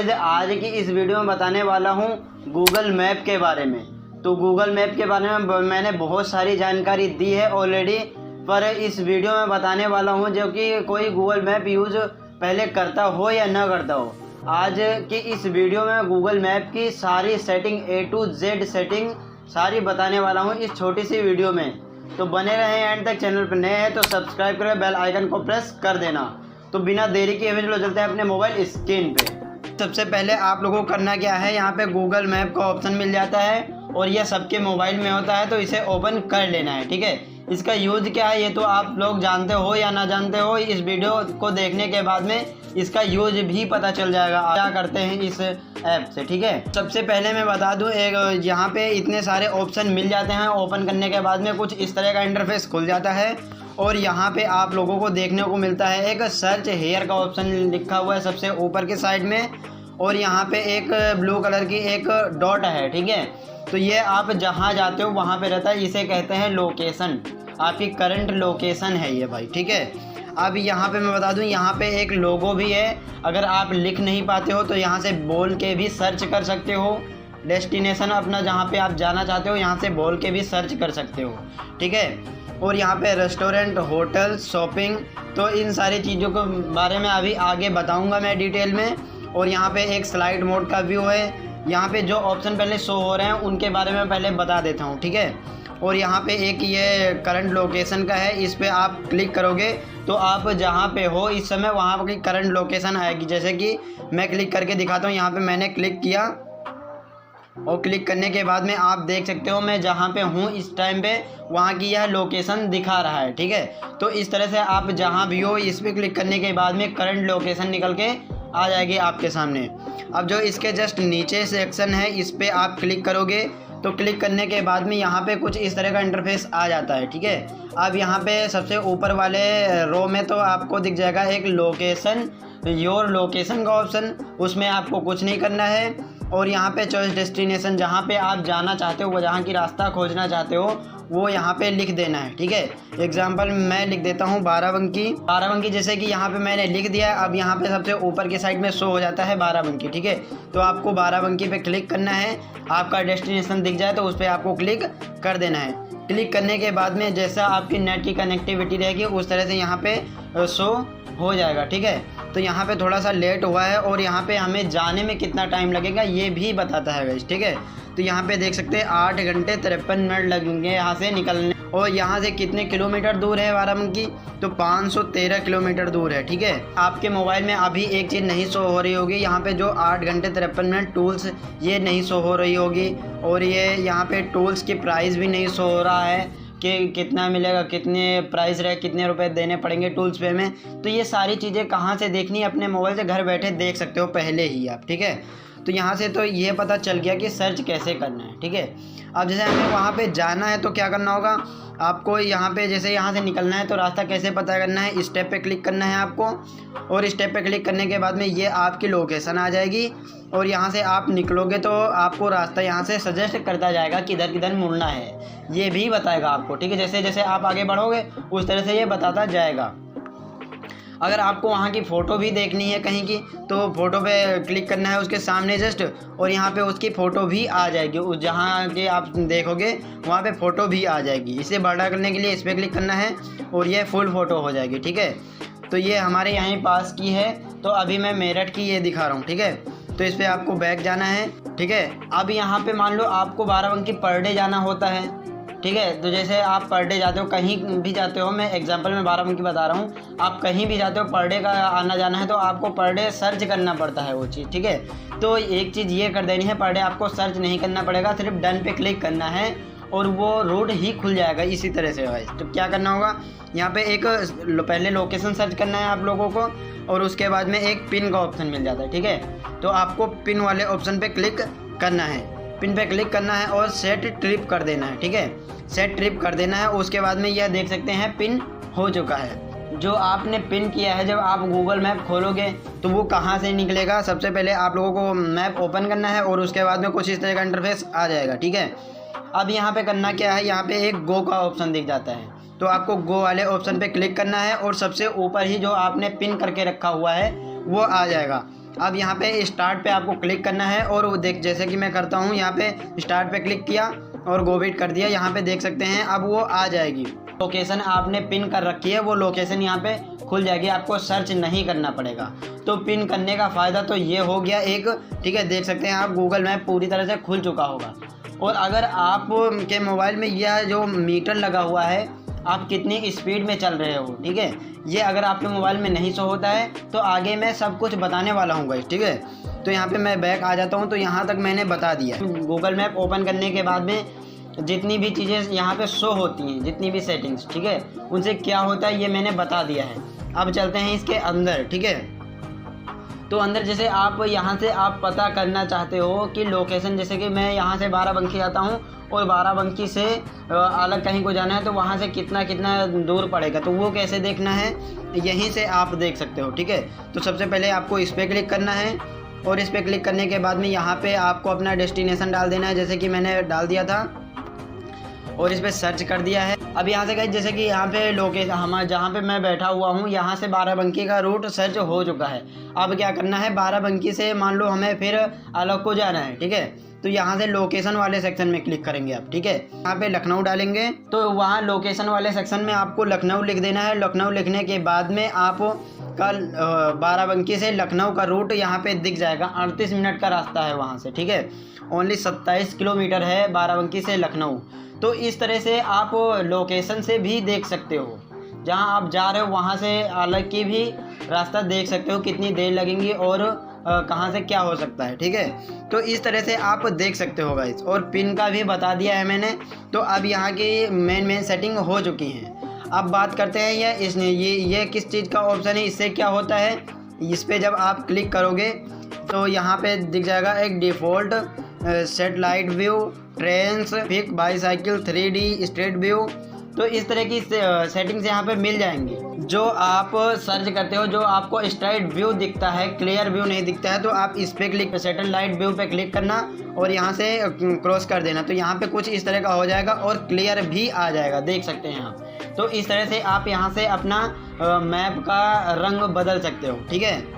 Guys आज की इस वीडियो में बताने वाला हूँ गूगल मैप के बारे में। तो गूगल मैप के बारे में मैंने बहुत सारी जानकारी दी है ऑलरेडी, पर इस वीडियो में बताने वाला हूँ जो कि कोई गूगल मैप यूज़ पहले करता हो या ना करता हो। आज की इस वीडियो में गूगल मैप की सारी setting A to Z setting सारी बताने वाला हूँ इस छोटी सी वीडियो में। तो बने रहें एंड तक। चैनल पर नए हैं तो सब्सक्राइब करें, बेल आइकन को प्रेस कर देना। तो बिना देरी के चलो चलते हैं अपने मोबाइल स्क्रीन पे। सबसे पहले आप लोगों को करना क्या है, यहाँ पे गूगल मैप का ऑप्शन मिल जाता है और यह सबके मोबाइल में होता है, तो इसे ओपन कर लेना है। ठीक है, इसका यूज़ क्या है ये तो आप लोग जानते हो या ना जानते हो, इस वीडियो को देखने के बाद में इसका यूज़ भी पता चल जाएगा क्या करते हैं इस ऐप से। ठीक है, सबसे पहले मैं बता दूं, एक यहाँ पे इतने सारे ऑप्शन मिल जाते हैं। ओपन करने के बाद में कुछ इस तरह का इंटरफेस खुल जाता है और यहाँ पे आप लोगों को देखने को मिलता है एक सर्च हेयर का ऑप्शन लिखा हुआ है सबसे ऊपर के साइड में, और यहाँ पे एक ब्लू कलर की एक डॉट है। ठीक है, तो ये आप जहाँ जाते हो वहाँ पे रहता है, इसे कहते हैं लोकेशन, आपकी करंट लोकेशन है ये भाई। ठीक है, अब यहाँ पे मैं बता दूँ, यहाँ पे एक लोगो भी है। अगर आप लिख नहीं पाते हो तो यहाँ से बोल के भी सर्च कर सकते हो। डेस्टिनेशन अपना जहाँ पे आप जाना चाहते हो यहाँ से बोल के भी सर्च कर सकते हो। ठीक है, और यहाँ पे रेस्टोरेंट, होटल, शॉपिंग, तो इन सारी चीज़ों के बारे में अभी आगे बताऊँगा मैं डिटेल में। और यहाँ पे एक स्लाइड मोड का व्यू है। यहाँ पे जो ऑप्शन पहले शो हो रहे हैं उनके बारे में पहले बता देता हूँ। ठीक है, और यहाँ पे एक ये करंट लोकेशन का है, इस पे आप क्लिक करोगे तो आप जहाँ पे हो इस समय वहाँ की करंट लोकेशन आएगी। जैसे कि मैं क्लिक करके दिखाता हूँ, यहाँ पे मैंने क्लिक किया और क्लिक करने के बाद में आप देख सकते हो मैं जहाँ पे हूँ इस टाइम पे वहाँ की यह लोकेशन दिखा रहा है। ठीक है, तो इस तरह से आप जहाँ भी हो इस पर क्लिक करने के बाद में करंट लोकेशन निकल के आ जाएगी आपके सामने। अब जो इसके जस्ट नीचे सेक्शन है इस पर आप क्लिक करोगे तो क्लिक करने के बाद में यहाँ पे कुछ इस तरह का इंटरफेस आ जाता है। ठीक है, अब यहाँ पे सबसे ऊपर वाले रो में तो आपको दिख जाएगा एक लोकेशन, योर लोकेशन का ऑप्शन, उसमें आपको कुछ नहीं करना है। और यहाँ पे चॉइस डेस्टिनेशन, जहाँ पे आप जाना चाहते हो वो जहाँ की रास्ता खोजना चाहते हो वो यहाँ पे लिख देना है। ठीक है, एग्जाम्पल मैं लिख देता हूँ बाराबंकी, जैसे कि यहाँ पे मैंने लिख दिया है। अब यहाँ पे सबसे ऊपर की साइड में शो हो जाता है बाराबंकी। ठीक है, तो आपको बाराबंकी पे क्लिक करना है, आपका डेस्टिनेशन दिख जाए तो उस पर आपको क्लिक कर देना है। क्लिक करने के बाद में जैसा आपकी नेट की कनेक्टिविटी रहेगी उस तरह से यहाँ पे शो हो जाएगा। ठीक है, तो यहाँ पे थोड़ा सा लेट हुआ है और यहाँ पे हमें जाने में कितना टाइम लगेगा ये भी बताता है गाइस। ठीक है, तो यहाँ पे देख सकते हैं 8 घंटे 53 मिनट लगेंगे यहाँ से निकलने। और यहाँ से कितने किलोमीटर दूर है बाराबंकी, तो 513 किलोमीटर दूर है। ठीक है, आपके मोबाइल में अभी एक चीज़ नहीं शो हो रही होगी, यहाँ पे जो 8 घंटे 53 मिनट टूल्स ये नहीं शो हो रही होगी, और ये यहाँ पे टूल्स की प्राइस भी नहीं शो हो रहा है कि कितना मिलेगा, कितने प्राइस रहे, कितने रुपए देने पड़ेंगे टूल्स पे में। तो ये सारी चीज़ें कहाँ से देखनी है, अपने मोबाइल से घर बैठे देख सकते हो पहले ही आप। ठीक है, तो यहाँ से तो ये पता चल गया कि सर्च कैसे करना है। ठीक है, अब जैसे हमें वहाँ पे जाना है तो क्या करना होगा आपको, यहाँ पे जैसे यहाँ से निकलना है तो रास्ता कैसे पता करना है, स्टेप पे क्लिक करना है आपको, और स्टेप पे क्लिक करने के बाद में ये आपकी लोकेशन आ जाएगी और यहाँ से आप निकलोगे तो आपको रास्ता यहाँ से सजेस्ट करता जाएगा किधर किधर मुड़ना है, ये भी बताएगा आपको। ठीक है, जैसे जैसे आप आगे बढ़ोगे उस तरह से ये बताता जाएगा। अगर आपको वहाँ की फ़ोटो भी देखनी है कहीं की तो फ़ोटो पे क्लिक करना है उसके सामने जस्ट, और यहाँ पे उसकी फ़ोटो भी आ जाएगी, उस जहाँ के आप देखोगे वहाँ पे फ़ोटो भी आ जाएगी। इसे बड़ा करने के लिए इस पर क्लिक करना है और ये फुल फ़ोटो हो जाएगी। ठीक है, तो ये हमारे यहाँ पास की है, तो अभी मैं मेरठ की ये दिखा रहा हूँ। ठीक है, तो इस पर आपको बैक जाना है। ठीक है, अब यहाँ पर मान लो आपको बाराबंकी पर डे जाना होता है। ठीक है, तो जैसे आप पर डे जाते हो, कहीं भी जाते हो, मैं एग्जांपल में बाराबंकी बता रहा हूँ, आप कहीं भी जाते हो पर डे का आना जाना है तो आपको पर डे सर्च करना पड़ता है वो चीज़। ठीक है, तो एक चीज़ ये कर देनी है, पर डे आपको सर्च नहीं करना पड़ेगा, सिर्फ डन पे क्लिक करना है और वो रूट ही खुल जाएगा इसी तरह से भाई। तो क्या करना होगा, यहाँ पे एक पहले लोकेशन सर्च करना है आप लोगों को, और उसके बाद में एक पिन का ऑप्शन मिल जाता है। ठीक है, तो आपको पिन वाले ऑप्शन पे क्लिक करना है, पिन पे क्लिक करना है और सेट ट्रिप कर देना है। ठीक है, सेट ट्रिप कर देना है। उसके बाद में यह देख सकते हैं पिन हो चुका है। जो आपने पिन किया है जब आप गूगल मैप खोलोगे तो वो कहाँ से निकलेगा, सबसे पहले आप लोगों को मैप ओपन करना है और उसके बाद में कुछ इस तरह का इंटरफेस आ जाएगा। ठीक है, अब यहाँ पे करना क्या है, यहाँ पे एक गो का ऑप्शन दिख जाता है, तो आपको गो वाले ऑप्शन पे क्लिक करना है और सबसे ऊपर ही जो आपने पिन करके रखा हुआ है वो आ जाएगा। अब यहाँ पे स्टार्ट पे आपको क्लिक करना है और वो देख जैसे कि मैं करता हूँ, यहाँ पे स्टार्ट पे क्लिक किया और गो वेट कर दिया। यहाँ पे देख सकते हैं अब वो आ जाएगी। लोकेशन आपने पिन कर रखी है, वो लोकेशन यहाँ पे खुल जाएगी, आपको सर्च नहीं करना पड़ेगा। तो पिन करने का फ़ायदा तो ये हो गया एक, ठीक है। देख सकते हैं आप गूगल मैप पूरी तरह से खुल चुका होगा। और अगर आप के मोबाइल में यह जो मीटर लगा हुआ है, आप कितनी स्पीड में चल रहे हो, ठीक है, ये अगर आपके मोबाइल में नहीं शो होता है तो आगे मैं सब कुछ बताने वाला हूँ गाइस, ठीक है। तो यहाँ पे मैं बैक आ जाता हूँ, तो यहाँ तक मैंने बता दिया। गूगल मैप ओपन करने के बाद में जितनी भी चीज़ें यहाँ पे शो होती हैं, जितनी भी सेटिंग्स, ठीक है, उनसे क्या होता है ये मैंने बता दिया है। अब चलते हैं इसके अंदर, ठीक है। तो अंदर जैसे आप यहाँ से आप पता करना चाहते हो कि लोकेशन, जैसे कि मैं यहाँ से बाराबंकी आता हूँ और बाराबंकी से अलग कहीं को जाना है तो वहाँ से कितना कितना दूर पड़ेगा, तो वो कैसे देखना है यहीं से आप देख सकते हो, ठीक है। तो सबसे पहले आपको इस पर क्लिक करना है और इस पर क्लिक करने के बाद में यहाँ पे आपको अपना डेस्टिनेशन डाल देना है, जैसे कि मैंने डाल दिया था और इस पर सर्च कर दिया है। अब यहाँ से गए जैसे कि यहाँ पे लोकेशन हमारे जहाँ पे मैं बैठा हुआ हूँ, यहाँ से बाराबंकी का रूट सर्च हो चुका है। अब क्या करना है, बाराबंकी से मान लो हमें फिर अलग को जाना है, ठीक है। तो यहाँ से लोकेशन वाले सेक्शन में क्लिक करेंगे आप, ठीक है। यहाँ पे लखनऊ डालेंगे तो वहाँ लोकेशन वाले सेक्शन में आपको लखनऊ लिख देना है। लखनऊ लिखने के बाद में आप कल बाराबंकी से लखनऊ का रूट यहाँ पे दिख जाएगा। 38 मिनट का रास्ता है वहाँ से, ठीक है। ओनली 27 किलोमीटर है बाराबंकी से लखनऊ। तो इस तरह से आप लोकेशन से भी देख सकते हो, जहाँ आप जा रहे हो वहाँ से अलग की भी रास्ता देख सकते हो, कितनी देर लगेंगी और कहाँ से क्या हो सकता है, ठीक है। तो इस तरह से आप देख सकते हो गाइस। और पिन का भी बता दिया है मैंने। तो अब यहाँ की मेन सेटिंग हो चुकी हैं। अब बात करते हैं ये किस चीज़ का ऑप्शन है, इससे क्या होता है। इस पर जब आप क्लिक करोगे तो यहाँ पे दिख जाएगा एक डिफ़ॉल्ट सेटेलाइट व्यू, ट्रेन्स, फिक, बाईसाइकिल, 3D स्ट्रीट व्यू। तो इस तरह की सेटिंग्स यहाँ पे मिल जाएंगी। जो आप सर्च करते हो, जो आपको स्ट्रेट व्यू दिखता है, क्लियर व्यू नहीं दिखता है, तो आप इस पे क्लिक, सैटेलाइट व्यू पे क्लिक करना और यहाँ से क्रॉस कर देना। तो यहाँ पे कुछ इस तरह का हो जाएगा और क्लियर भी आ जाएगा, देख सकते हैं आप। तो इस तरह से आप यहाँ से अपना मैप का रंग बदल सकते हो, ठीक है।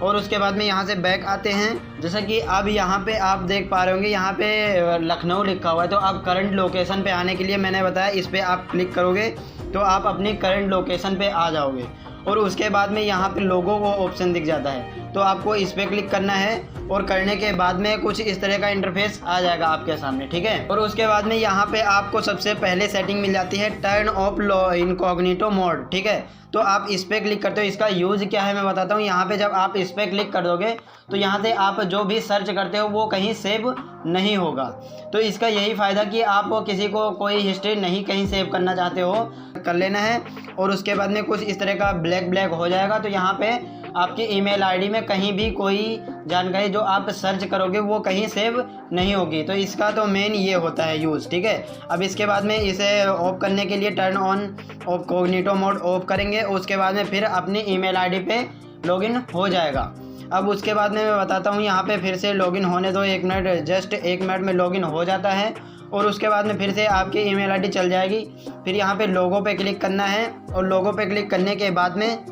और उसके बाद में यहाँ से बैक आते हैं। जैसा कि अब यहाँ पे आप देख पा रहे होंगे, यहाँ पे लखनऊ लिखा हुआ है। तो आप करंट लोकेशन पे आने के लिए मैंने बताया, इस पर आप क्लिक करोगे तो आप अपनी करंट लोकेशन पे आ जाओगे। और उसके बाद में यहाँ पे लोगों को ऑप्शन दिख जाता है, तो आपको इस पर क्लिक करना है और करने के बाद में कुछ इस तरह का इंटरफेस आ जाएगा आपके सामने, ठीक है। और उसके बाद में यहाँ पे आपको सबसे पहले सेटिंग मिल जाती है टर्न ऑफ इनकॉग्निटो मोड, ठीक है। तो आप इस पर क्लिक करते हो। इसका यूज़ क्या है मैं बताता हूँ। यहाँ पे जब आप इस पर क्लिक कर दोगे तो यहाँ से आप जो भी सर्च करते हो वो कहीं सेव नहीं होगा। तो इसका यही फ़ायदा कि आप किसी को कोई हिस्ट्री नहीं कहीं सेव करना चाहते हो, कर लेना है। और उसके बाद में कुछ इस तरह का ब्लैक हो जाएगा। तो यहाँ पे आपकी ईमेल आईडी में कहीं भी कोई जानकारी जो आप सर्च करोगे वो कहीं सेव नहीं होगी। तो इसका तो मेन ये होता है यूज़, ठीक है। अब इसके बाद में इसे ऑफ करने के लिए turn on off Cognito mode of करेंगे। उसके बाद में फिर अपनी ईमेल आईडी पे लॉगिन हो जाएगा। अब उसके बाद में मैं बताता हूँ, यहाँ पे फिर से लॉगिन होने दो 1 मिनट, जस्ट 1 मिनट में लॉगिन हो जाता है। और उसके बाद में फिर से आपकी ईमेल आईडी चल जाएगी। फिर यहाँ पे लोगो पे क्लिक करना है और लोगो पे क्लिक करने के बाद में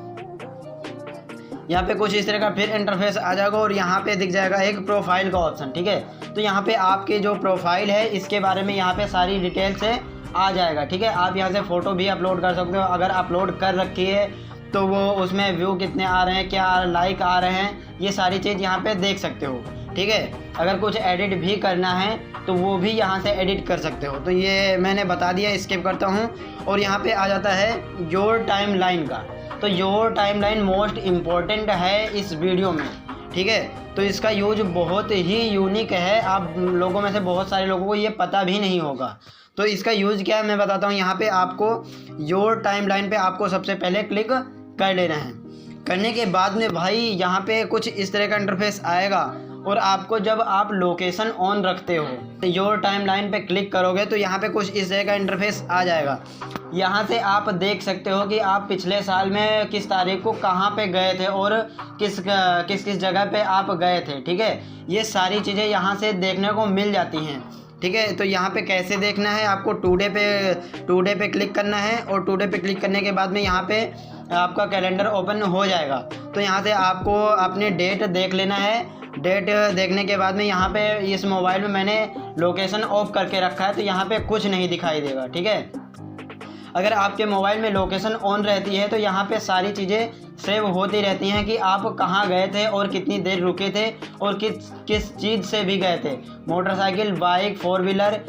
यहाँ पे कुछ इस तरह का फिर इंटरफेस आ जाएगा और यहाँ पे दिख जाएगा एक प्रोफाइल का ऑप्शन, ठीक है। तो यहाँ पे आपके जो प्रोफाइल है इसके बारे में यहाँ पे सारी डिटेल से आ जाएगा, ठीक है। आप यहाँ से फ़ोटो भी अपलोड कर सकते हो। अगर अपलोड कर रखी है तो वो उसमें व्यू कितने आ रहे हैं, क्या लाइक आ रहे हैं, ये सारी चीज़ यहाँ पे देख सकते हो, ठीक है। अगर कुछ एडिट भी करना है तो वो भी यहाँ से एडिट कर सकते हो। तो ये मैंने बता दिया, स्किप करता हूँ। और यहाँ पे आ जाता है योर टाइमलाइन का। तो योर टाइमलाइन मोस्ट इम्पॉर्टेंट है इस वीडियो में, ठीक है। तो इसका यूज बहुत ही यूनिक है। आप लोगों में से बहुत सारे लोगों को ये पता भी नहीं होगा। तो इसका यूज़ क्या है मैं बताता हूँ। यहाँ पे आपको योर टाइमलाइन पे आपको सबसे पहले क्लिक कर लेना है। करने के बाद में भाई यहाँ पे कुछ इस तरह का इंटरफेस आएगा। और आपको जब आप लोकेशन ऑन रखते हो तो योर टाइमलाइन पे क्लिक करोगे तो यहाँ पे कुछ इस तरह का इंटरफेस आ जाएगा। यहाँ से आप देख सकते हो कि आप पिछले साल में किस तारीख को कहाँ पे गए थे और किस जगह पे आप गए थे, ठीक है। ये सारी चीज़ें यहाँ से देखने को मिल जाती हैं, ठीक है। तो यहाँ पे कैसे देखना है, आपको टुडे पे क्लिक करना है। और टुडे पे क्लिक करने के बाद में यहाँ पे आपका कैलेंडर ओपन हो जाएगा। तो यहाँ से आपको अपनी डेट देख लेना है। डेट देखने के बाद में यहाँ पे इस मोबाइल में मैंने लोकेशन ऑफ करके रखा है, तो यहाँ पे कुछ नहीं दिखाई देगा, ठीक है। अगर आपके मोबाइल में लोकेशन ऑन रहती है तो यहाँ पे सारी चीज़ें सेव होती रहती हैं कि आप कहाँ गए थे और कितनी देर रुके थे और किस चीज़ से भी गए थे, मोटरसाइकिल, बाइक, 4 व्हीलर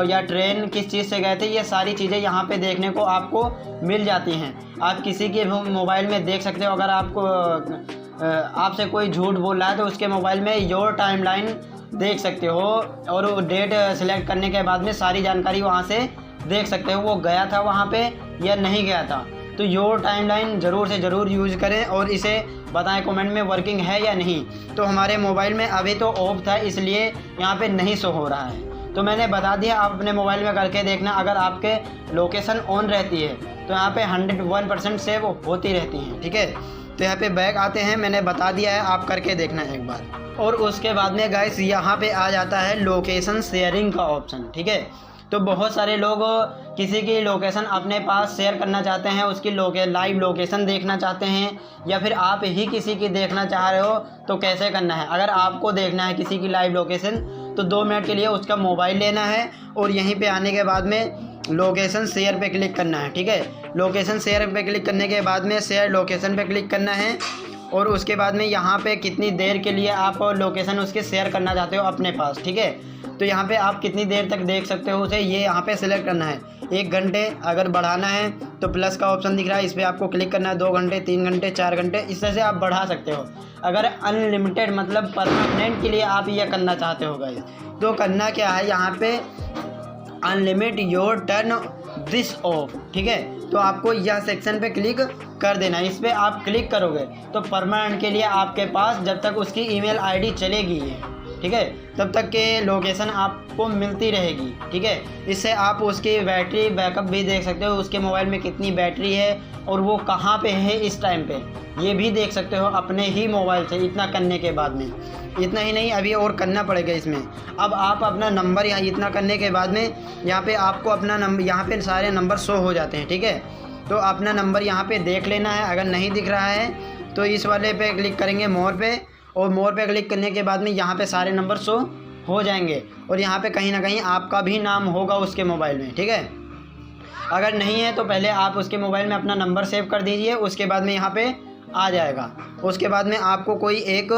या ट्रेन, किस चीज़ से गए थे, ये सारी चीज़ें यहाँ पे देखने को आपको मिल जाती हैं। आप किसी के मोबाइल में देख सकते हो। अगर आपसे कोई झूठ बोल रहा है तो उसके मोबाइल में योर टाइमलाइन देख सकते हो और डेट सेलेक्ट करने के बाद में सारी जानकारी वहाँ से देख सकते हो, वो गया था वहाँ पे या नहीं गया था। तो योर टाइमलाइन ज़रूर से ज़रूर यूज़ करें और इसे बताएं कमेंट में वर्किंग है या नहीं। तो हमारे मोबाइल में अभी तो ऑफ था, इसलिए यहाँ पे नहीं शो हो रहा है। तो मैंने बता दिया, आप अपने मोबाइल में करके देखना। अगर आपके लोकेशन ऑन रहती है तो यहाँ पे 101% सेव होती रहती हैं, ठीक है। तो यहाँ पे बैक आते हैं, मैंने बता दिया है, आप करके देखना एक बार। और उसके बाद में गाइस यहाँ पे आ जाता है लोकेशन शेयरिंग का ऑप्शन, ठीक है। तो बहुत सारे लोग किसी की लोकेशन अपने पास शेयर करना चाहते हैं, उसकी लाइव लोकेशन देखना चाहते हैं, या फिर आप ही किसी की देखना चाह रहे हो तो कैसे करना है। अगर आपको देखना है किसी की लाइव लोकेशन तो 2 मिनट के लिए उसका मोबाइल लेना है और यहीं पे आने के बाद में लोकेशन शेयर पे क्लिक करना है, ठीक है। लोकेशन शेयर पे क्लिक करने के बाद में शेयर लोकेशन पे क्लिक करना है और उसके बाद में यहाँ पे कितनी देर के लिए आप लोकेशन उसके शेयर करना चाहते हो अपने पास, ठीक है। तो यहाँ पे आप कितनी देर तक देख सकते हो उसे, ये यहाँ पे सिलेक्ट करना है। 1 घंटे अगर बढ़ाना है तो प्लस का ऑप्शन दिख रहा है, इस पर आपको क्लिक करना है। 2 घंटे, 3 घंटे, 4 घंटे, इस तरह से आप बढ़ा सकते हो। अगर अनलिमिटेड मतलब परमानेंट के लिए आप ये करना चाहते हो गाइस, तो करना क्या है, यहाँ पे unlimited your turn this of, ठीक है। तो आपको यह सेक्शन पे क्लिक कर देना है। इस पर आप क्लिक करोगे तो परमानेंट के लिए आपके पास जब तक उसकी ईमेल आईडी चलेगी, ठीक है, तब तक के लोकेशन आपको मिलती रहेगी, ठीक है। इससे आप उसकी बैटरी बैकअप भी देख सकते हो, उसके मोबाइल में कितनी बैटरी है और वो कहाँ पे है इस टाइम पे, ये भी देख सकते हो अपने ही मोबाइल से। इतना करने के बाद में, इतना ही नहीं, अभी और करना पड़ेगा इसमें। अब आप अपना नंबर यहाँ, इतना करने के बाद में यहाँ पे आपको अपना नंबर, यहाँ पे सारे नंबर शो हो जाते हैं, ठीक है। तो अपना नंबर यहाँ पे देख लेना है। अगर नहीं दिख रहा है तो इस वाले पे क्लिक करेंगे, मोर पे, और मोर पे क्लिक करने के बाद में यहाँ पे सारे नंबर शो हो जाएंगे और यहाँ पे कहीं ना कहीं आपका भी नाम होगा उसके मोबाइल में, ठीक है। अगर नहीं है तो पहले आप उसके मोबाइल में अपना नंबर सेव कर दीजिए, उसके बाद में यहाँ पे आ जाएगा। उसके बाद में आपको कोई एक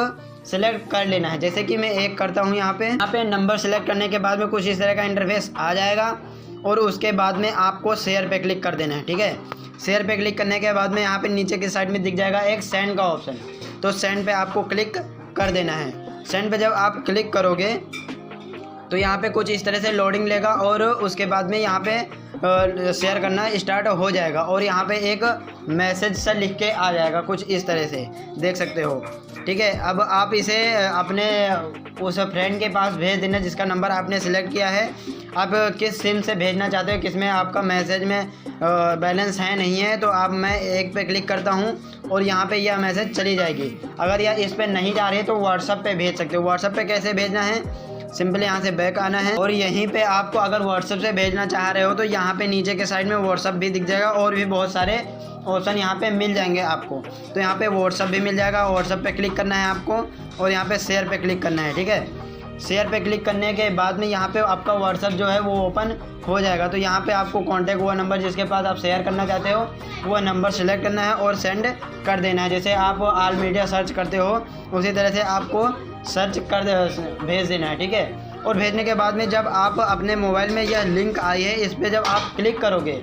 सिलेक्ट कर लेना है, जैसे कि मैं एक करता हूँ। यहाँ पे नंबर सेलेक्ट करने के बाद में कुछ इस तरह का इंटरफेस आ जाएगा और उसके बाद में आपको शेयर पे क्लिक कर देना है, ठीक है। शेयर पे क्लिक करने के बाद में यहाँ पे नीचे की साइड में दिख जाएगा एक सेंड का ऑप्शन, तो सेंड पे आपको क्लिक कर देना है। सेंड पे जब आप क्लिक करोगे तो यहाँ पे कुछ इस तरह से लोडिंग लेगा और उसके बाद में यहाँ पे शेयर करना स्टार्ट हो जाएगा और यहाँ पे एक मैसेज सा लिख के आ जाएगा कुछ इस तरह से, देख सकते हो, ठीक है। अब आप इसे अपने उस फ्रेंड के पास भेज देना जिसका नंबर आपने सिलेक्ट किया है। आप किस सिम से भेजना चाहते हो, किस में आपका मैसेज में बैलेंस है नहीं है, तो आप मैं एक पे क्लिक करता हूँ और यहाँ पे यह मैसेज चली जाएगी। अगर यह इस पे नहीं जा रही है तो व्हाट्सएप पे भेज सकते हो। व्हाट्सएप पे कैसे भेजना है, सिंपली यहाँ से बैक आना है और यहीं पे आपको अगर व्हाट्सएप से भेजना चाह रहे हो तो यहाँ पे नीचे के साइड में व्हाट्सएप भी दिख जाएगा और भी बहुत सारे ऑप्शन यहाँ पे मिल जाएंगे आपको। तो यहाँ पे व्हाट्सएप भी मिल जाएगा, व्हाट्सएप पे क्लिक करना है आपको और यहाँ पे शेयर पे क्लिक करना है, ठीक है। शेयर पे क्लिक करने के बाद में यहाँ पे आपका व्हाट्सएप जो है वो ओपन हो जाएगा। तो यहाँ पे आपको कांटेक्ट हुआ नंबर जिसके पास आप शेयर करना चाहते हो वो नंबर सेलेक्ट करना है और सेंड कर देना है। जैसे आप ऑल मीडिया सर्च करते हो उसी तरह से आपको सर्च कर भेज देना है, ठीक है। और भेजने के बाद में जब आप अपने मोबाइल में यह लिंक आई है, इस पर जब आप क्लिक करोगे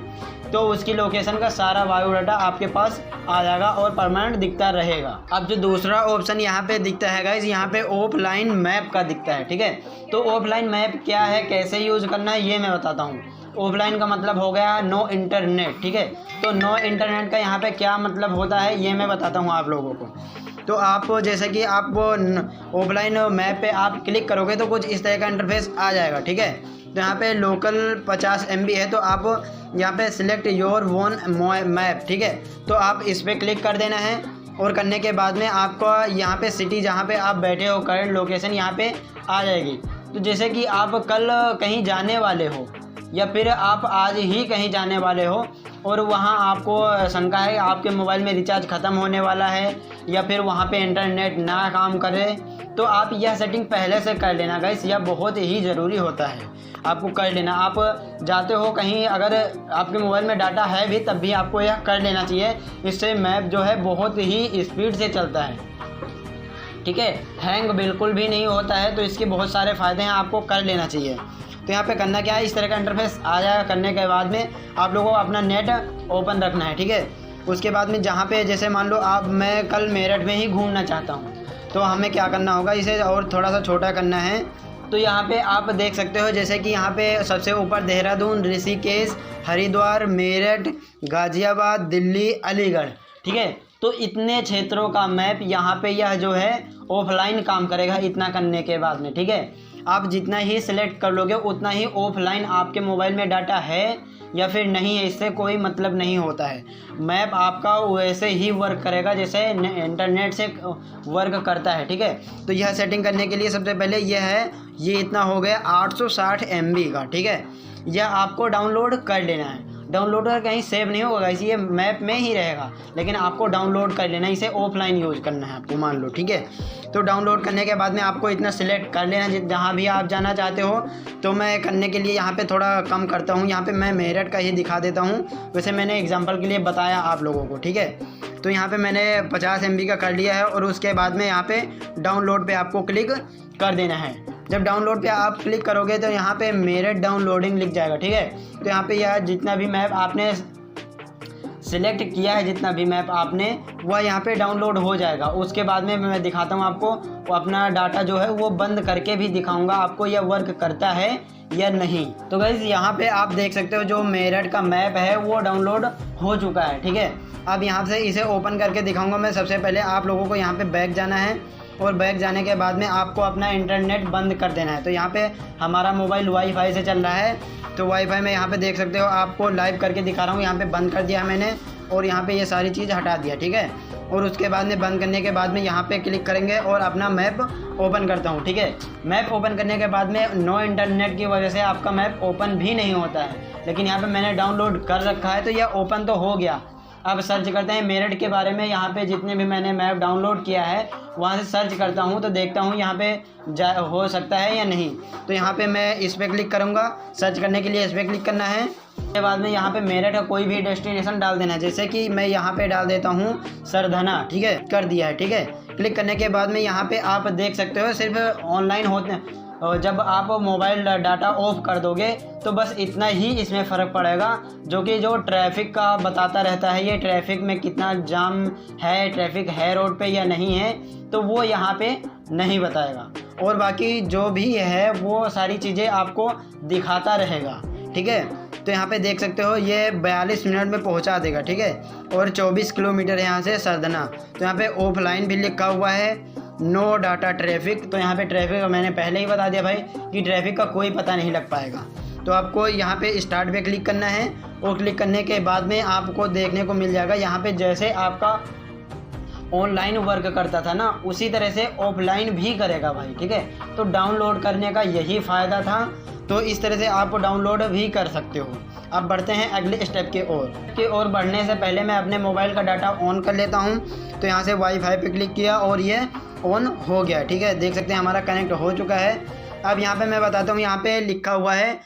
तो उसकी लोकेशन का सारा बायोडाटा आपके पास आ जाएगा और परमानेंट दिखता रहेगा। अब जो दूसरा ऑप्शन यहाँ पे दिखता है गाइस, यहाँ पे ऑफलाइन मैप का दिखता है, ठीक है। तो ऑफलाइन मैप क्या है, कैसे यूज़ करना है, ये मैं बताता हूँ। ऑफलाइन का मतलब हो गया नो इंटरनेट, ठीक है। तो नो इंटरनेट का यहाँ पे क्या मतलब होता है ये मैं बताता हूँ आप लोगों को। तो आप जैसे कि आप वो ऑफलाइन मैप पे आप क्लिक करोगे तो कुछ इस तरह का इंटरफेस आ जाएगा, ठीक है। तो यहाँ पे लोकल 50 MB है, तो आप यहाँ पे सिलेक्ट योर वन मैप, ठीक है। तो आप इस पर क्लिक कर देना है और करने के बाद में आपको यहाँ पे सिटी जहाँ पे आप बैठे हो करंट लोकेशन यहाँ पे आ जाएगी। तो जैसे कि आप कल कहीं जाने वाले हो या फिर आप आज ही कहीं जाने वाले हो और वहाँ आपको शंका है आपके मोबाइल में रिचार्ज ख़त्म होने वाला है या फिर वहाँ पे इंटरनेट ना काम करे, तो आप यह सेटिंग पहले से कर लेना गाइस। यह बहुत ही ज़रूरी होता है, आपको कर लेना। आप जाते हो कहीं, अगर आपके मोबाइल में डाटा है भी तब भी आपको यह कर लेना चाहिए। इससे मैप जो है बहुत ही स्पीड से चलता है, ठीक है, हैंग बिल्कुल भी नहीं होता है। तो इसके बहुत सारे फ़ायदे हैं, आपको कर लेना चाहिए। तो यहाँ पे करना क्या है, इस तरह का इंटरफेस आ जाएगा। करने के बाद में आप लोगों को अपना नेट ओपन रखना है, ठीक है। उसके बाद में जहाँ पे जैसे मान लो मैं कल मेरठ में ही घूमना चाहता हूँ, तो हमें क्या करना होगा, इसे और थोड़ा सा छोटा करना है। तो यहाँ पे आप देख सकते हो जैसे कि यहाँ पे सबसे ऊपर देहरादून, ऋषिकेश, हरिद्वार, मेरठ, गाज़ियाबाद, दिल्ली, अलीगढ़, ठीक है। तो इतने क्षेत्रों का मैप यहाँ पे यह जो है ऑफलाइन काम करेगा इतना करने के बाद में, ठीक है। आप जितना ही सिलेक्ट कर लोगे उतना ही ऑफलाइन आपके मोबाइल में डाटा है या फिर नहीं है, इससे कोई मतलब नहीं होता है। मैप आपका वैसे ही वर्क करेगा जैसे इंटरनेट से वर्क करता है, ठीक है। तो यह सेटिंग करने के लिए सबसे पहले यह है, ये इतना हो गया 860 MB का, ठीक है। यह आपको डाउनलोड कर लेना है। डाउनलोड कर कहीं सेव नहीं होगा, इसी ये मैप में ही रहेगा, लेकिन आपको डाउनलोड कर लेना है। इसे ऑफलाइन यूज़ करना है आपको, मान लो, ठीक है। तो डाउनलोड करने के बाद में आपको इतना सिलेक्ट कर लेना जहाँ भी आप जाना चाहते हो। तो मैं करने के लिए यहाँ पे थोड़ा कम करता हूँ, यहाँ पे मैं मेरठ का ही दिखा देता हूँ। वैसे मैंने एग्जांपल के लिए बताया आप लोगों को, ठीक है। तो यहाँ पे मैंने 50 MB का कर लिया है और उसके बाद में यहाँ पे डाउनलोड पे आपको क्लिक कर देना है। जब डाउनलोड पे आप क्लिक करोगे तो यहाँ पे मेरठ डाउनलोडिंग लिख जाएगा, ठीक है। तो यहाँ पे यह जितना भी मैप आपने सिलेक्ट किया है, जितना भी मैप आपने, वह यहाँ पे डाउनलोड हो जाएगा। उसके बाद में मैं दिखाता हूँ आपको, वो अपना डाटा जो है वो बंद करके भी दिखाऊंगा आपको यह वर्क करता है या नहीं। तो गाइस यहाँ पे आप देख सकते हो जो मेरठ का मैप है वो डाउनलोड हो चुका है, ठीक है। अब यहाँ से इसे ओपन करके दिखाऊंगा मैं। सबसे पहले आप लोगों को यहाँ पे बैक जाना है और बैक जाने के बाद में आपको अपना इंटरनेट बंद कर देना है। तो यहाँ पे हमारा मोबाइल वाईफाई से चल रहा है, तो वाईफाई में यहाँ पे देख सकते हो, आपको लाइव करके दिखा रहा हूँ। यहाँ पे बंद कर दिया मैंने और यहाँ पे ये सारी चीज़ हटा दिया, ठीक है। और उसके बाद में बंद करने के बाद में यहाँ पे क्लिक करेंगे और अपना मैप ओपन करता हूँ, ठीक है। मैप ओपन करने के बाद में नो इंटरनेट की वजह से आपका मैप ओपन भी नहीं होता है, लेकिन यहाँ पे मैंने डाउनलोड कर रखा है तो यह ओपन तो हो गया। अब सर्च करते हैं मेरठ के बारे में। यहाँ पे जितने भी मैंने मैप डाउनलोड किया है वहाँ से सर्च करता हूँ, तो देखता हूँ यहाँ पे हो सकता है या नहीं। तो यहाँ पे मैं इस पर क्लिक करूँगा। सर्च करने के लिए इस पर क्लिक करना है। उसके बाद में यहाँ पे मेरठ का कोई भी डेस्टिनेशन डाल देना है, जैसे कि मैं यहाँ पे डाल देता हूँ सरधना, ठीक है, कर दिया है, ठीक है। क्लिक करने के बाद में यहाँ पे आप देख सकते हो सिर्फ ऑनलाइन होते हैं। और जब आप मोबाइल डाटा ऑफ कर दोगे तो बस इतना ही इसमें फ़र्क पड़ेगा, जो कि जो ट्रैफिक का बताता रहता है, ये ट्रैफिक में कितना जाम है, ट्रैफिक है रोड पे या नहीं है, तो वो यहाँ पे नहीं बताएगा। और बाकी जो भी है वो सारी चीज़ें आपको दिखाता रहेगा, ठीक है। तो यहाँ पे देख सकते हो ये 42 मिनट में पहुँचा देगा, ठीक है। और 24 किलोमीटर यहाँ से सरधना। तो यहाँ पे ऑफलाइन भी लिखा हुआ है, नो डाटा ट्रैफिक। तो यहाँ पे ट्रैफिक मैंने पहले ही बता दिया भाई कि ट्रैफिक का कोई पता नहीं लग पाएगा। तो आपको यहाँ पे स्टार्ट पे क्लिक करना है और क्लिक करने के बाद में आपको देखने को मिल जाएगा यहाँ पे जैसे आपका ऑनलाइन वर्क करता था ना, उसी तरह से ऑफलाइन भी करेगा भाई, ठीक है। तो डाउनलोड करने का यही फ़ायदा था। तो इस तरह से आप डाउनलोड भी कर सकते हो। अब बढ़ते हैं अगले स्टेप के ओर बढ़ने से पहले मैं अपने मोबाइल का डाटा ऑन कर लेता हूँ। तो यहाँ से वाईफाई पे क्लिक किया और ये ऑन हो गया, ठीक है। देख सकते हैं हमारा कनेक्ट हो चुका है। अब यहाँ पे मैं बताता हूँ, यहाँ पे लिखा हुआ है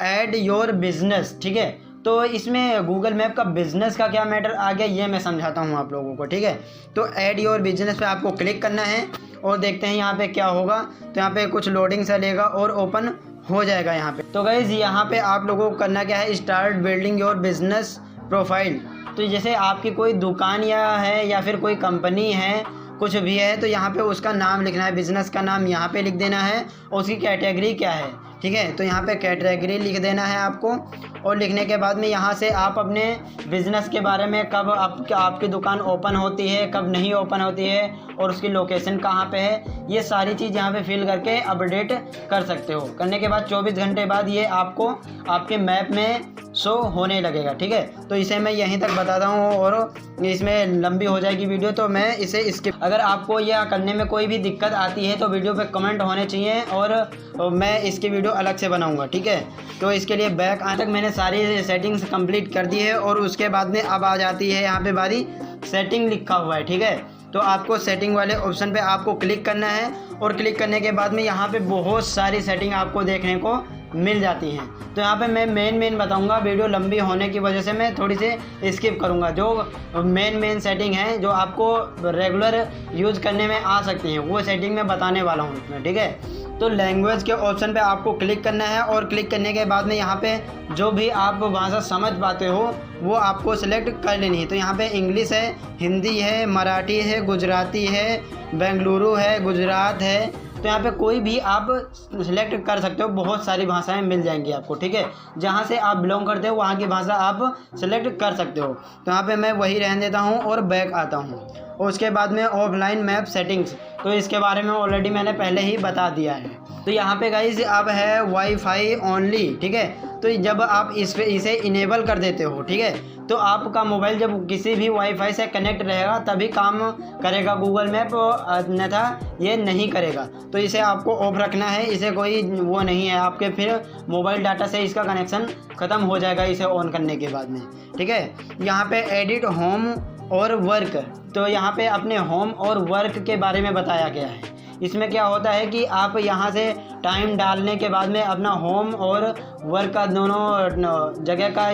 ऐड योर बिजनेस, ठीक है। तो इसमें गूगल मैप का बिज़नेस का क्या मैटर आ गया ये मैं समझाता हूँ आप लोगों को, ठीक है। तो ऐड योर बिजनेस पे आपको क्लिक करना है और देखते हैं यहाँ पे क्या होगा। तो यहाँ पे कुछ लोडिंग सा लेगा और ओपन हो जाएगा यहाँ पे। तो गाइज़ यहाँ पे आप लोगों को करना क्या है, start building your business profile. तो जैसे आपकी कोई दुकान या फिर कोई कंपनी है, कुछ भी है, तो यहाँ पे उसका नाम लिखना है, बिज़नेस का नाम यहाँ पे लिख देना है और उसकी कैटेगरी क्या है, ठीक है। तो यहाँ पे कैटेगरी लिख देना है आपको और लिखने के बाद में यहाँ से आप अपने बिज़नेस के बारे में, कब आपकी दुकान ओपन होती है, कब नहीं ओपन होती है और उसकी लोकेशन कहाँ पे है, ये सारी चीज़ यहाँ पे फिल करके अपडेट कर सकते हो। करने के बाद 24 घंटे बाद ये आपको आपके मैप में शो होने लगेगा, ठीक है। तो इसे मैं यहीं तक बताता हूँ और इसमें लंबी हो जाएगी वीडियो, तो मैं इसे स्किप। अगर आपको यह करने में कोई भी दिक्कत आती है तो वीडियो पे कमेंट होने चाहिए और मैं इसकी वीडियो अलग से बनाऊंगा, ठीक है। तो इसके लिए बैक आज तक मैंने सारी सेटिंग्स कंप्लीट कर दी है और उसके बाद में अब आ जाती है यहाँ पे बारी सेटिंग लिखा हुआ है, ठीक है। तो आपको सेटिंग वाले ऑप्शन पे आपको क्लिक करना है और क्लिक करने के बाद में यहाँ पे बहुत सारी सेटिंग आपको देखने को मिल जाती हैं। तो यहाँ पे मैं मेन बताऊंगा, वीडियो लंबी होने की वजह से मैं थोड़ी सी स्किप करूंगा। जो मेन सेटिंग है जो आपको रेगुलर यूज़ करने में आ सकती हैं वो सेटिंग मैं बताने वाला हूँ इसमें, ठीक है। तो लैंग्वेज के ऑप्शन पे आपको क्लिक करना है और क्लिक करने के बाद में यहाँ पे जो भी आप भाषा समझ पाते हो वो आपको सिलेक्ट कर लेनी है। तो यहाँ पे इंग्लिश है, हिंदी है, मराठी है, गुजराती है, बेंगलुरु है, गुजरात है। तो यहाँ पे कोई भी आप सिलेक्ट कर सकते हो, बहुत सारी भाषाएं मिल जाएंगी आपको, ठीक है। जहाँ से आप बिलोंग करते हो वहाँ की भाषा आप सिलेक्ट कर सकते हो। तो यहाँ पे मैं वही रहने देता हूँ और बैक आता हूँ। और उसके बाद में ऑफलाइन मैप सेटिंग्स, तो इसके बारे में ऑलरेडी मैंने पहले ही बता दिया है। तो यहाँ पे गाइस अब है वाईफाई ओनली, ठीक है। तो जब आप इसे इनेबल कर देते हो, ठीक है, तो आपका मोबाइल जब किसी भी वाईफाई से कनेक्ट रहेगा तभी काम करेगा गूगल मैप, अन्यथा ये नहीं करेगा। तो इसे आपको ऑफ रखना है, इसे कोई वो नहीं है आपके फिर मोबाइल डाटा से इसका कनेक्शन ख़त्म हो जाएगा इसे ऑन करने के बाद में, ठीक है। यहाँ पे एडिट होम और वर्क, तो यहाँ पे अपने होम और वर्क के बारे में बताया गया है। इसमें क्या होता है कि आप यहाँ से टाइम डालने के बाद में अपना होम और वर्क का दोनों जगह का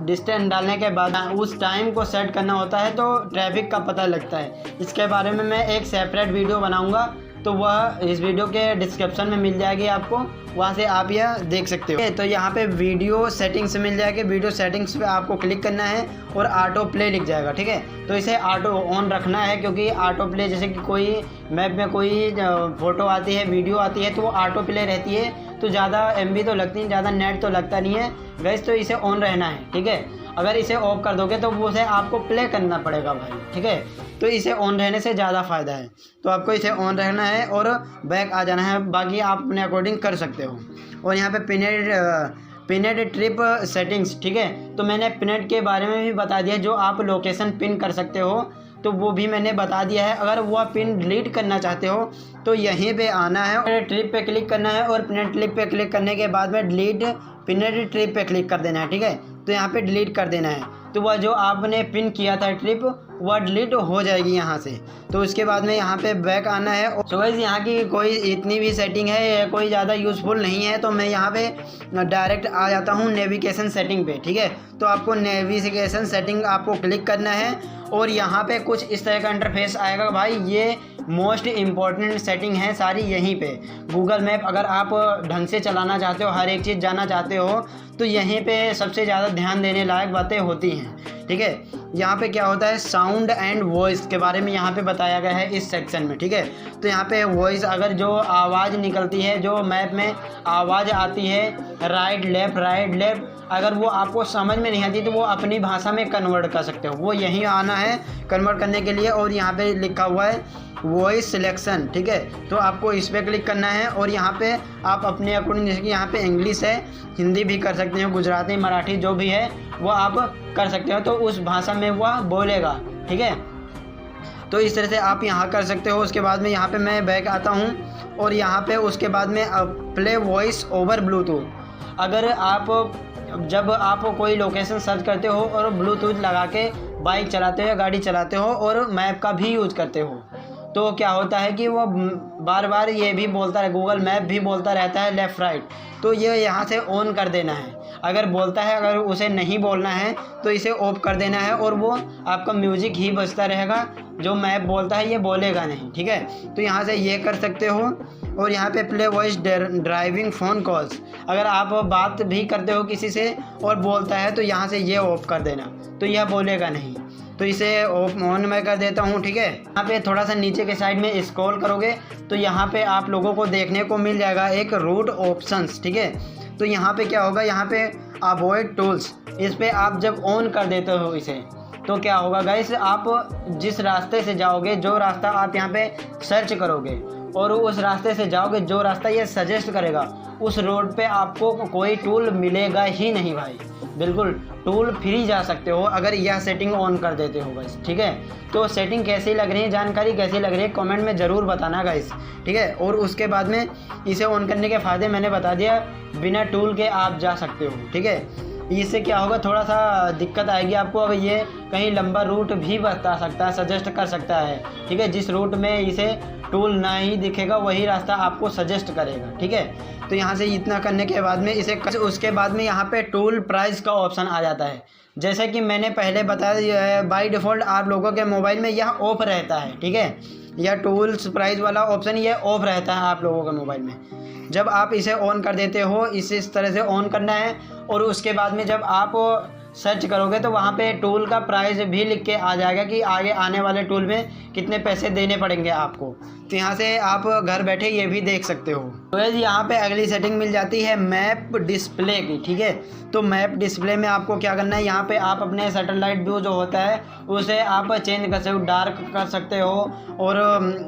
डिस्टेंस डालने के बाद उस टाइम को सेट करना होता है तो ट्रैफिक का पता लगता है। इसके बारे में मैं एक सेपरेट वीडियो बनाऊंगा, तो वह इस वीडियो के डिस्क्रिप्शन में मिल जाएगी आपको, वहाँ से आप यह देख सकते हो। तो यहाँ पे वीडियो सेटिंग्स मिल जाएगी, वीडियो सेटिंग्स पे आपको क्लिक करना है और ऑटो प्ले लिख जाएगा, ठीक है। तो इसे ऑटो ऑन रखना है क्योंकि ऑटो प्ले जैसे कि कोई मैप में कोई फ़ोटो आती है, वीडियो आती है तो वो ऑटो प्ले रहती है, तो ज़्यादा MB तो लगती है, ज़्यादा नेट तो लगता नहीं है गैस। तो इसे ऑन रहना है, ठीक है। अगर इसे ऑफ कर दोगे तो वो उसे आपको प्ले करना पड़ेगा भाई, ठीक है। तो इसे ऑन रहने से ज़्यादा फ़ायदा है, तो आपको इसे ऑन रहना है और बैक आ जाना है, बाकी आप अपने अकॉर्डिंग कर सकते हो। और यहाँ पे पिनेड ट्रिप सेटिंग्स, ठीक है। तो मैंने पिनेड के बारे में भी बता दिया, जो आप लोकेशन पिन कर सकते हो तो वो भी मैंने बता दिया है। अगर वो पिन डिलीट करना चाहते हो तो यहीं पे आना है और ट्रिप पे क्लिक करना है और पिनेड ट्रिप पे क्लिक करने के बाद में डिलीट पिनेड ट्रिप पे क्लिक कर देना है, ठीक है। तो यहाँ पे डिलीट कर देना है, तो वह जो आपने पिन किया था ट्रिप वह डिलीट हो जाएगी यहाँ से। तो उसके बाद में यहाँ पे बैक आना है। तो गाइस यहाँ की कोई इतनी भी सेटिंग है, कोई ज़्यादा यूज़फुल नहीं है, तो मैं यहाँ पे डायरेक्ट आ जाता हूँ नेविगेशन सेटिंग पे, ठीक है। तो आपको नेविगेशन सेटिंग आपको क्लिक करना है और यहाँ पे कुछ इस तरह का इंटरफेस आएगा भाई। ये मोस्ट इम्पॉर्टेंट सेटिंग है सारी यहीं पे। गूगल मैप अगर आप ढंग से चलाना चाहते हो, हर एक चीज़ जाना चाहते हो, तो यहीं पे सबसे ज़्यादा ध्यान देने लायक बातें होती हैं, ठीक है। यहाँ पे क्या होता है, साउंड एंड वॉइस के बारे में यहाँ पे बताया गया है इस सेक्शन में, ठीक है। तो यहाँ पे वॉइस, अगर जो आवाज़ निकलती है, जो मैप में आवाज़ आती है राइट लेफ़्ट, अगर वो आपको समझ में नहीं आती तो वो अपनी भाषा में कन्वर्ट कर सकते हो, वो यहीं आना है कन्वर्ट करने के लिए। और यहाँ पे लिखा हुआ है वॉइस सिलेक्शन, ठीक है। तो आपको इस पर क्लिक करना है और यहाँ पे आप अपने अकॉर्डिंग, जैसे कि यहाँ पे इंग्लिश है, हिंदी भी कर सकते हो, गुजराती, मराठी जो भी है वो आप कर सकते हो, तो उस भाषा में वह बोलेगा, ठीक है। तो इस तरह से आप यहाँ कर सकते हो। उसके बाद में यहाँ पे मैं बैक आता हूँ और यहाँ पे उसके बाद में प्ले वॉइस ओवर ब्लूटूथ। अगर जब आप कोई लोकेशन सर्च करते हो और ब्लूटूथ लगा के बाइक चलाते हो या गाड़ी चलाते हो और मैप का भी यूज़ करते हो, तो क्या होता है कि वो बार बार ये भी बोलता है, गूगल मैप भी बोलता रहता है लेफ़्ट राइट, तो ये यहाँ से ऑन कर देना है। अगर बोलता है, अगर उसे नहीं बोलना है तो इसे ऑफ कर देना है और वो आपका म्यूज़िक ही बजता रहेगा, जो मैप बोलता है ये बोलेगा नहीं, ठीक है। तो यहाँ से ये कर सकते हो। और यहाँ पे play voice driving phone calls, अगर आप बात भी करते हो किसी से और बोलता है तो यहाँ से ये ऑफ कर देना, तो यह बोलेगा नहीं। तो इसे ऑफ ऑन मैं कर देता हूँ, ठीक है। यहाँ पे थोड़ा सा नीचे के साइड में स्क्रॉल करोगे तो यहाँ पे आप लोगों को देखने को मिल जाएगा एक रूट ऑप्शंस, ठीक है। तो यहाँ पे क्या होगा, यहाँ पे अवॉइड टूल्स, इस पर आप जब ऑन कर देते हो इसे, तो क्या होगा गाइस, आप जिस रास्ते से जाओगे, जो रास्ता आप यहाँ पे सर्च करोगे और उस रास्ते से जाओगे, जो रास्ता ये सजेस्ट करेगा, उस रोड पे आपको कोई टूल मिलेगा ही नहीं भाई। बिल्कुल टूल फ्री जा सकते हो अगर यह सेटिंग ऑन कर देते हो गाइस, ठीक है। तो सेटिंग कैसी लग रही है, जानकारी कैसी लग रही है, कमेंट में ज़रूर बताना गाइस, ठीक है। और उसके बाद में इसे ऑन करने के फ़ायदे मैंने बता दिया, बिना टूल के आप जा सकते हो, ठीक है। इससे क्या होगा, थोड़ा सा दिक्कत आएगी आपको, अगर ये कहीं लंबा रूट भी बता सकता है, सजेस्ट कर सकता है, ठीक है। जिस रूट में इसे टूल ना ही दिखेगा वही रास्ता आपको सजेस्ट करेगा, ठीक है। तो यहाँ से इतना करने के बाद में इसे उसके बाद में यहाँ पे टूल प्राइस का ऑप्शन आ जाता है। जैसे कि मैंने पहले बताया, बाय डिफ़ॉल्ट आप लोगों के मोबाइल में यह ऑफ रहता है, ठीक है। यह टूल्स प्राइस वाला ऑप्शन ये ऑफ रहता है आप लोगों के मोबाइल में। जब आप इसे ऑन कर देते हो, इस तरह से ऑन करना है, और उसके बाद में जब आप सर्च करोगे तो वहाँ पे टूल का प्राइस भी लिख के आ जाएगा कि आगे आने वाले टूल में कितने पैसे देने पड़ेंगे आपको। तो यहाँ से आप घर बैठे ये भी देख सकते हो। तो यहाँ पे अगली सेटिंग मिल जाती है मैप डिस्प्ले की, ठीक है। तो मैप डिस्प्ले में आपको क्या करना है, यहाँ पे आप अपने सैटेलाइट व्यू जो होता है उसे आप चेंज कर सकते हो, डार्क कर सकते हो, और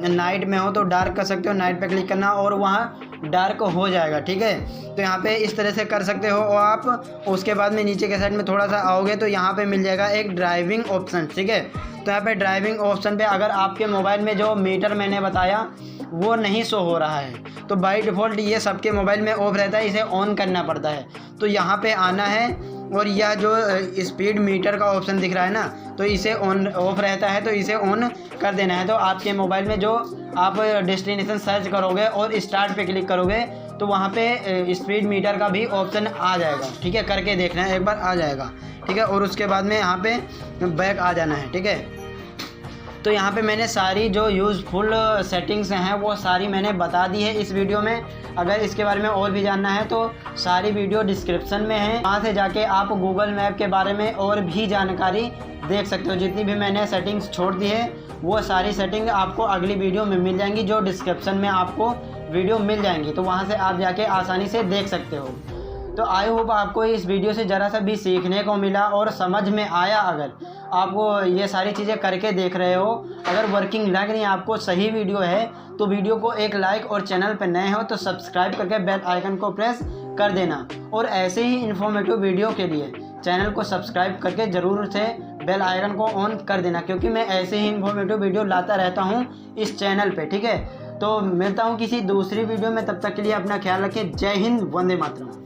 नाइट में हो तो डार्क कर सकते हो, नाइट पे क्लिक करना और वहाँ डार्क हो जाएगा, ठीक है। तो यहाँ पे इस तरह से कर सकते हो। और आप उसके बाद में नीचे के साइड में थोड़ा सा आओगे तो यहाँ पे मिल जाएगा एक ड्राइविंग ऑप्शन, ठीक है। तो यहाँ पे ड्राइविंग ऑप्शन पे अगर आपके मोबाइल में जो मीटर मैंने बताया वो नहीं शो हो रहा है तो बाय डिफ़ॉल्ट ये सबके मोबाइल में ऑफ रहता है, इसे ऑन करना पड़ता है। तो यहाँ पे आना है और यह जो स्पीड मीटर का ऑप्शन दिख रहा है ना, तो इसे ऑन ऑफ रहता है, तो इसे ऑन कर देना है। तो आपके मोबाइल में जो आप डेस्टिनेशन सर्च करोगे और स्टार्ट पे क्लिक करोगे तो वहाँ पे स्पीड मीटर का भी ऑप्शन आ जाएगा, ठीक है। करके देखना है, एक बार आ जाएगा, ठीक है। और उसके बाद में यहाँ पे बैक आ जाना है, ठीक है। तो यहाँ पे मैंने सारी जो यूज़फुल सेटिंग्स हैं वो सारी मैंने बता दी है इस वीडियो में। अगर इसके बारे में और भी जानना है तो सारी वीडियो डिस्क्रिप्शन में है, वहाँ से जाके आप गूगल मैप के बारे में और भी जानकारी देख सकते हो। जितनी भी मैंने सेटिंग्स छोड़ दी है वो सारी सेटिंग आपको अगली वीडियो में मिल जाएंगी, जो डिस्क्रिप्शन में आपको वीडियो मिल जाएंगी, तो वहाँ से आप जाके आसानी से देख सकते हो। तो आई होप आपको इस वीडियो से ज़रा सा भी सीखने को मिला और समझ में आया। अगर आपको ये सारी चीज़ें करके देख रहे हो, अगर वर्किंग लग रही है आपको, सही वीडियो है, तो वीडियो को एक लाइक, और चैनल पर नए हो तो सब्सक्राइब करके बेल आइकन को प्रेस कर देना। और ऐसे ही इन्फॉर्मेटिव वीडियो के लिए चैनल को सब्सक्राइब करके ज़रूर से बेल आइकन को ऑन कर देना, क्योंकि मैं ऐसे ही इन्फॉर्मेटिव वीडियो लाता रहता हूँ इस चैनल पे, ठीक है। तो मिलता हूँ किसी दूसरी वीडियो में, तब तक के लिए अपना ख्याल रखें। जय हिंद, वंदे मातरम।